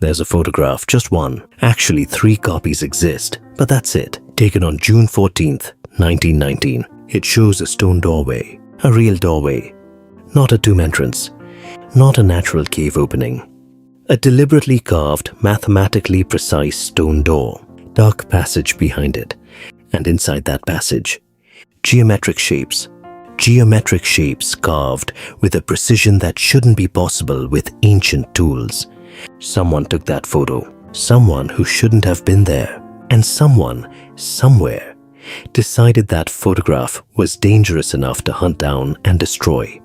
There's a photograph, just one. Actually, 3 copies exist, but that's it. Taken on June 14th, 1919. It shows a stone doorway, a real doorway. Not a tomb entrance, not a natural cave opening. A deliberately carved, mathematically precise stone door. Dark passage behind it, and inside that passage, geometric shapes carved with a precision that shouldn't be possible with ancient tools. Someone took that photo, someone who shouldn't have been there, and someone, somewhere, decided that photograph was dangerous enough to hunt down and destroy.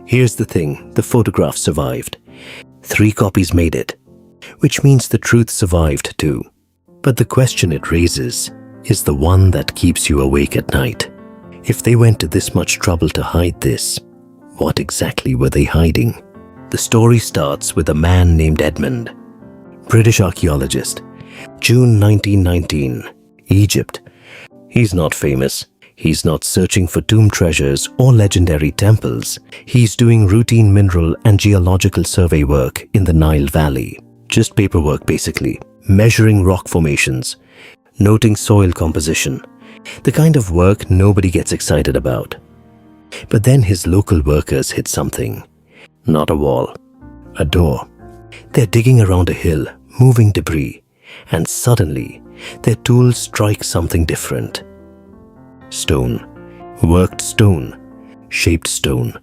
Here's the thing, the photograph survived. 3 copies made it, which means the truth survived too. But the question it raises is the one that keeps you awake at night. If they went to this much trouble to hide this, what exactly were they hiding? The story starts with a man named Edmund, British archaeologist. June 1919, Egypt. He's not famous. He's not searching for tomb treasures or legendary temples. He's doing routine mineral and geological survey work in the Nile Valley. Just paperwork basically. Measuring rock formations, noting soil composition. The kind of work nobody gets excited about. But then his local workers hit something. Not a wall, a door. They're digging around a hill, moving debris, and suddenly their tools strike something different. Stone. Worked stone. Shaped stone.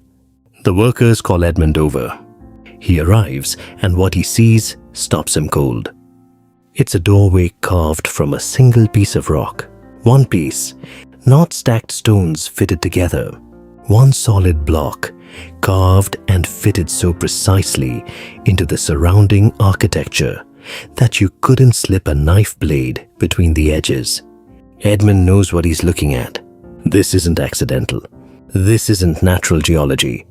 The workers call Edmund over. He arrives, and what he sees stops him cold. It's a doorway carved from a single piece of rock. One piece, not stacked stones fitted together. One solid block, carved and fitted so precisely into the surrounding architecture that you couldn't slip a knife blade between the edges. Edmund knows what he's looking at. This isn't accidental. This isn't natural geology.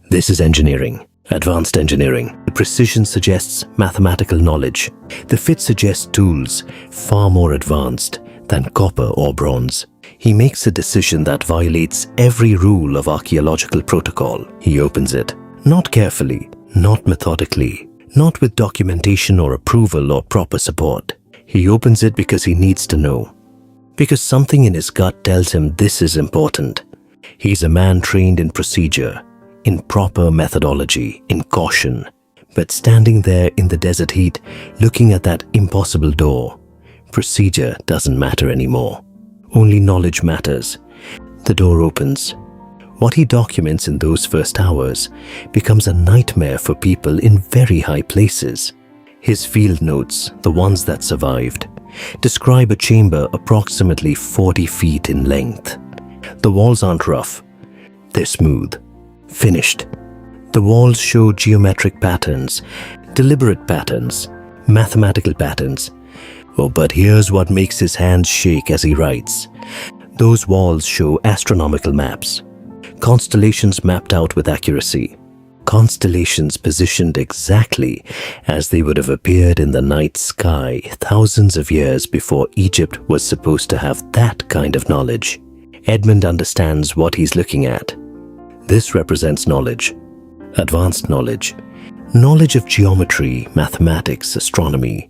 This is engineering. Advanced engineering. The precision suggests mathematical knowledge. The fit suggests tools far more advanced than copper or bronze. He makes a decision that violates every rule of archaeological protocol. He opens it, not carefully, not methodically, not with documentation or approval or proper support. He opens it because he needs to know. Because something in his gut tells him this is important. He's a man trained in procedure, in proper methodology, in caution. But standing there in the desert heat, looking at that impossible door, procedure doesn't matter anymore. Only knowledge matters. The door opens. What he documents in those first hours becomes a nightmare for people in very high places. His field notes, the ones that survived, describe a chamber approximately 40 feet in length. The walls aren't rough. They're smooth, finished. The walls show geometric patterns, deliberate patterns, mathematical patterns. Oh, but here's what makes his hands shake as he writes. Those walls show astronomical maps, constellations mapped out with accuracy, constellations positioned exactly as they would have appeared in the night sky thousands of years before Egypt was supposed to have that kind of knowledge. Edmund understands what he's looking at. This represents knowledge, advanced knowledge, knowledge of geometry, mathematics, astronomy,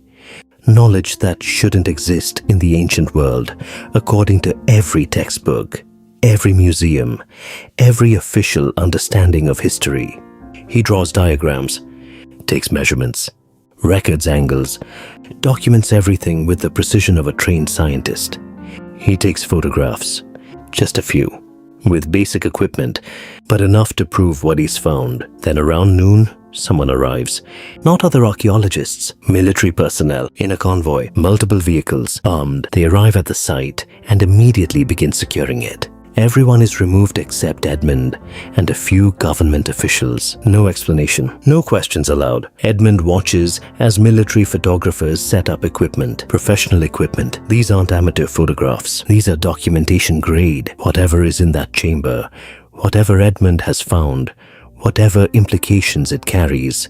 knowledge that shouldn't exist in the ancient world according to every textbook, every museum, every official understanding of history. He draws diagrams, takes measurements, records angles, documents everything with the precision of a trained scientist. He takes photographs, just a few, with basic equipment, but enough to prove what he's found. Then around noon, someone arrives. Not other archaeologists, military personnel in a convoy, multiple vehicles, armed. They arrive at the site and immediately begin securing it. Everyone is removed except Edmund and a few government officials. No explanation, no questions allowed. Edmund watches as military photographers set up equipment, professional equipment. These aren't amateur photographs. These are documentation grade. Whatever is in that chamber, whatever Edmund has found, whatever implications it carries,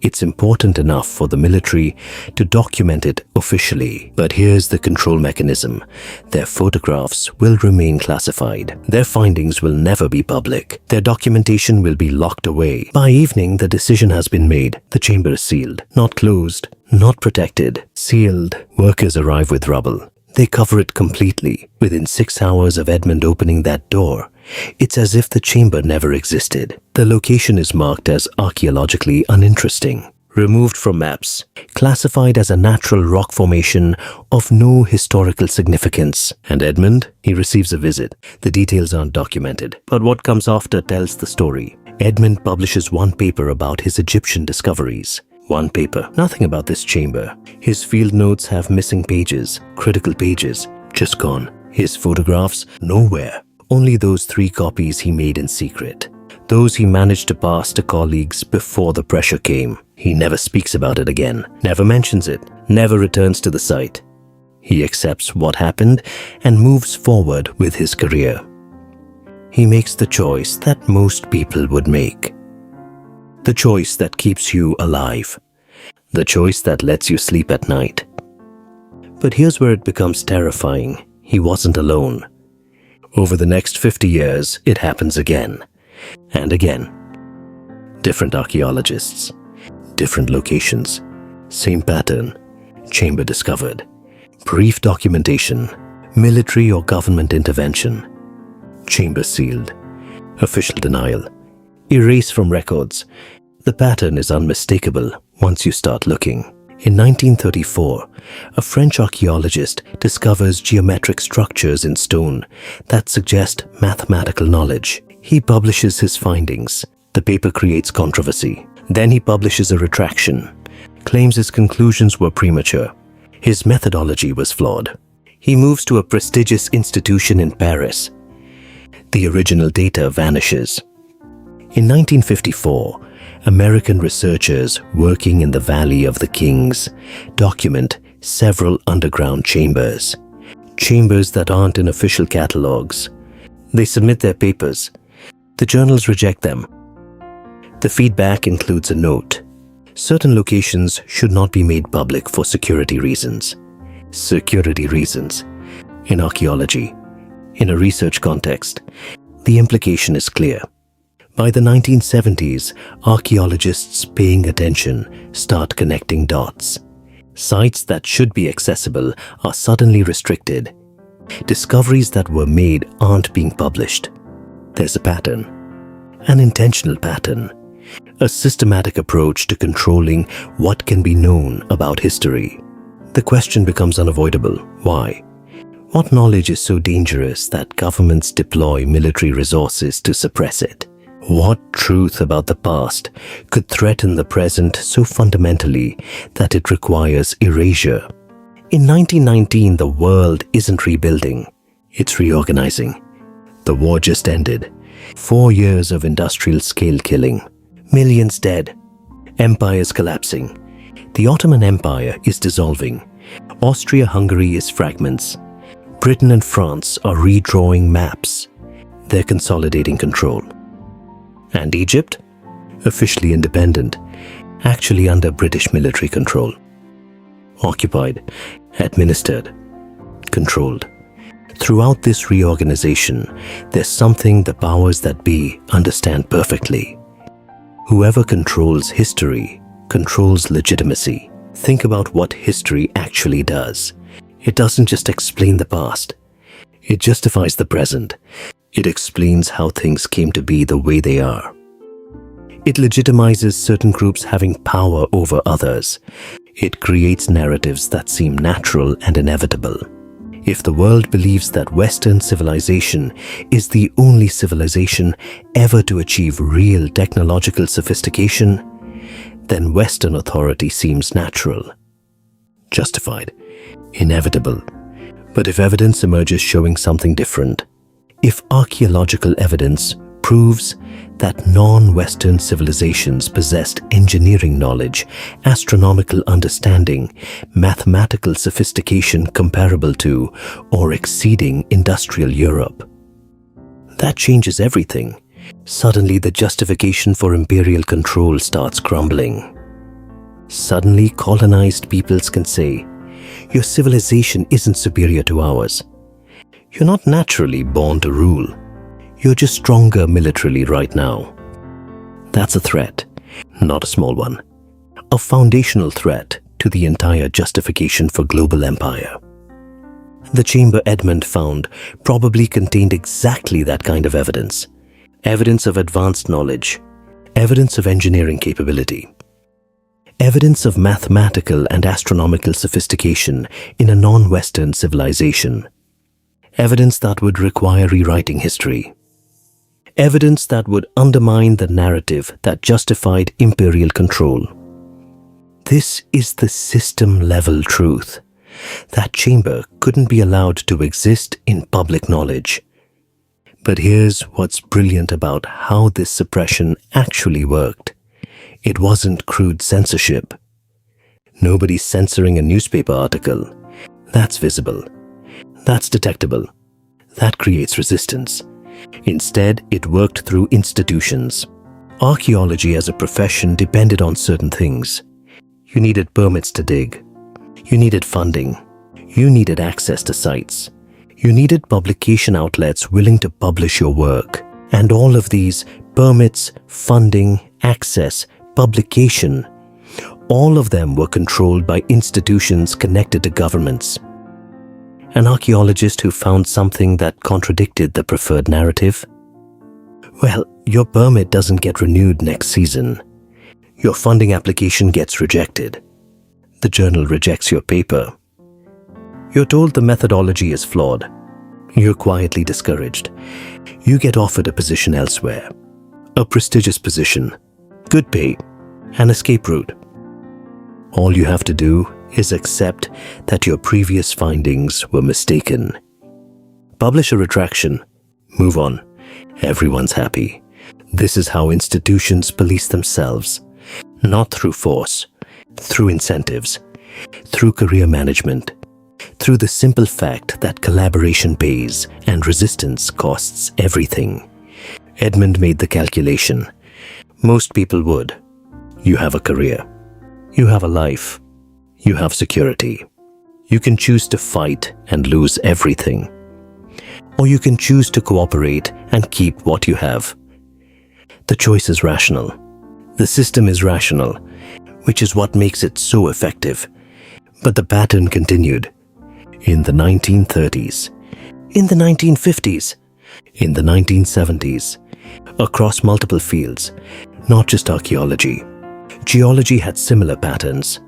it's important enough for the military to document it officially. But here's the control mechanism. Their photographs will remain classified. Their findings will never be public. Their documentation will be locked away. By evening, the decision has been made. The chamber is sealed. Not closed, Not protected, sealed. Workers arrive with rubble. They cover it completely. Within 6 hours of Edmund opening that door, it's as if the chamber never existed. The location is marked as archaeologically uninteresting, removed from maps, classified as a natural rock formation of no historical significance. And Edmund, he receives a visit. The details aren't documented, but what comes after tells the story. Edmund publishes one paper about his Egyptian discoveries. One paper, nothing about this chamber. His field notes have missing pages, critical pages, just gone. His photographs, nowhere. Only those 3 copies he made in secret. Those he managed to pass to colleagues before the pressure came. He never speaks about it again, never mentions it, never returns to the site. He accepts what happened and moves forward with his career. He makes the choice that most people would make. The choice that keeps you alive. The choice that lets you sleep at night. But here's where it becomes terrifying. He wasn't alone. Over the next 50 years, it happens again and again. Different archaeologists, different locations, same pattern, chamber discovered. Brief documentation, military or government intervention, chamber sealed, official denial, erase from records. The pattern is unmistakable once you start looking. In 1934, a French archaeologist discovers geometric structures in stone that suggest mathematical knowledge. He publishes his findings. The paper creates controversy. Then he publishes a retraction, claims his conclusions were premature. His methodology was flawed. He moves to a prestigious institution in Paris. The original data vanishes. In 1954, American researchers working in the Valley of the Kings document several underground chambers. Chambers that aren't in official catalogs. They submit their papers. The journals reject them. The feedback includes a note. Certain locations should not be made public for security reasons. Security reasons. In archaeology, in a research context, the implication is clear. By the 1970s, archaeologists paying attention start connecting dots. Sites that should be accessible are suddenly restricted. Discoveries that were made aren't being published. There's a pattern, an intentional pattern, a systematic approach to controlling what can be known about history. The question becomes unavoidable. Why? What knowledge is so dangerous that governments deploy military resources to suppress it? What truth about the past could threaten the present so fundamentally that it requires erasure? In 1919, the world isn't rebuilding, it's reorganizing. The war just ended. 4 years of industrial scale killing. Millions dead. Empires collapsing. The Ottoman Empire is dissolving. Austria-Hungary is fragments. Britain and France are redrawing maps. They're consolidating control. And Egypt? Officially independent, actually under British military control. Occupied, administered, controlled. Throughout this reorganization, there's something the powers that be understand perfectly. Whoever controls history controls legitimacy. Think about what history actually does. It doesn't just explain the past. It justifies the present. It explains how things came to be the way they are. It legitimizes certain groups having power over others. It creates narratives that seem natural and inevitable. If the world believes that Western civilization is the only civilization ever to achieve real technological sophistication, then Western authority seems natural, justified, inevitable. But if evidence emerges showing something different, if archaeological evidence proves that non-Western civilizations possessed engineering knowledge, astronomical understanding, mathematical sophistication comparable to or exceeding industrial Europe, that changes everything. Suddenly, the justification for imperial control starts crumbling. Suddenly, colonized peoples can say, "Your civilization isn't superior to ours. You're not naturally born to rule. You're just stronger militarily right now." That's a threat, not a small one. A foundational threat to the entire justification for global empire. The chamber Edmund found probably contained exactly that kind of evidence. Evidence of advanced knowledge, evidence of engineering capability, evidence of mathematical and astronomical sophistication in a non-Western civilization, evidence that would require rewriting history, evidence that would undermine the narrative that justified imperial control. This is the system-level truth. That chamber couldn't be allowed to exist in public knowledge. But here's what's brilliant about how this suppression actually worked. It wasn't crude censorship. Nobody's censoring a newspaper article. That's visible. That's detectable. That creates resistance. Instead, it worked through institutions. Archaeology as a profession depended on certain things. You needed permits to dig. You needed funding. You needed access to sites. You needed publication outlets willing to publish your work. And all of these permits, funding, access, publication, all of them were controlled by institutions connected to governments. An archaeologist who found something that contradicted the preferred narrative? Well, your permit doesn't get renewed next season. Your funding application gets rejected. The journal rejects your paper. You're told the methodology is flawed. You're quietly discouraged. You get offered a position elsewhere. A prestigious position, good pay, an escape route. All you have to do is accept that your previous findings were mistaken. Publish a retraction. Move on. Everyone's happy. This is how institutions police themselves. Not through force, through incentives, through career management, through the simple fact that collaboration pays and resistance costs everything. Edmund made the calculation. Most people would. You have a career. You have a life. You have security. You can choose to fight and lose everything. Or you can choose to cooperate and keep what you have. The choice is rational. The system is rational, which is what makes it so effective. But the pattern continued. In the 1930s, in the 1950s, in the 1970s, across multiple fields, not just archaeology. Geology had similar patterns.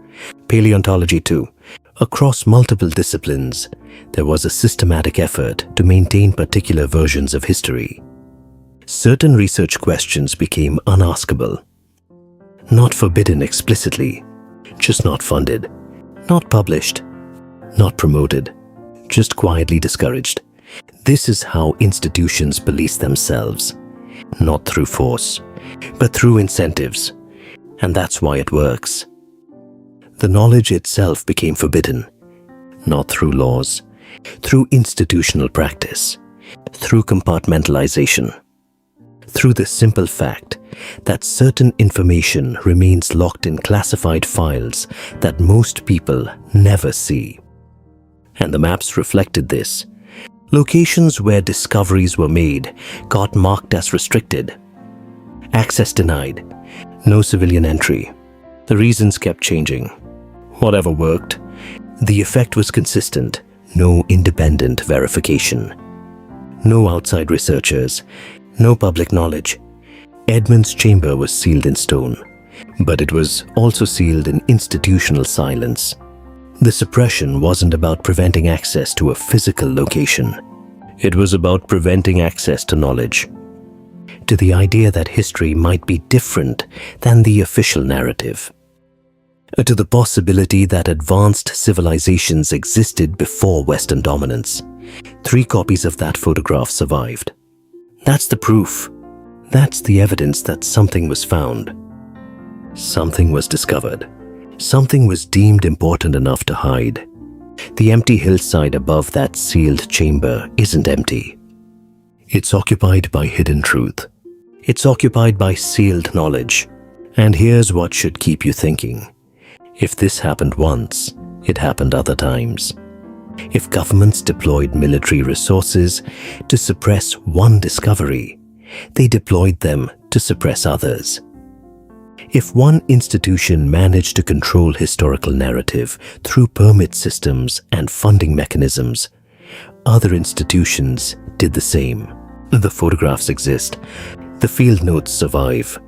Paleontology too. Across multiple disciplines, there was a systematic effort to maintain particular versions of history. Certain research questions became unaskable. Not forbidden explicitly, just not funded, not published, not promoted, just quietly discouraged. This is how institutions police themselves, not through force, but through incentives. And that's why it works. The knowledge itself became forbidden, not through laws, through institutional practice, through compartmentalization, through the simple fact that certain information remains locked in classified files that most people never see. And the maps reflected this. Locations where discoveries were made got marked as restricted. Access denied. No civilian entry. The reasons kept changing. Whatever worked, the effect was consistent. No independent verification. No outside researchers. No public knowledge. Edmund's chamber was sealed in stone, but it was also sealed in institutional silence. The suppression wasn't about preventing access to a physical location. It was about preventing access to knowledge, to the idea that history might be different than the official narrative, to the possibility that advanced civilizations existed before Western dominance. 3 copies of that photograph survived. That's the proof. That's the evidence that something was found. Something was discovered. Something was deemed important enough to hide. The empty hillside above that sealed chamber isn't empty. It's occupied by hidden truth. It's occupied by sealed knowledge. And here's what should keep you thinking. If this happened once, it happened other times. If governments deployed military resources to suppress one discovery, they deployed them to suppress others. If one institution managed to control historical narrative through permit systems and funding mechanisms, other institutions did the same. The photographs exist. The field notes survive.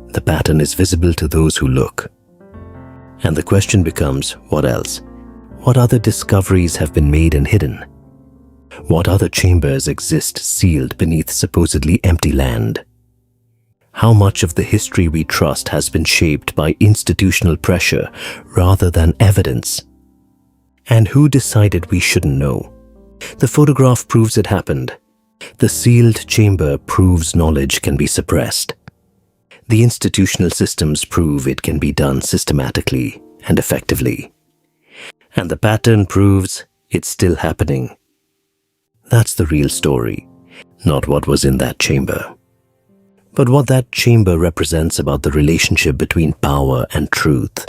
The pattern is visible to those who look. And the question becomes, what else? What other discoveries have been made and hidden? What other chambers exist sealed beneath supposedly empty land? How much of the history we trust has been shaped by institutional pressure rather than evidence? And who decided we shouldn't know? The photograph proves it happened. The sealed chamber proves knowledge can be suppressed. The institutional systems prove it can be done systematically and effectively. And the pattern proves it's still happening. That's the real story, not what was in that chamber, but what that chamber represents about the relationship between power and truth.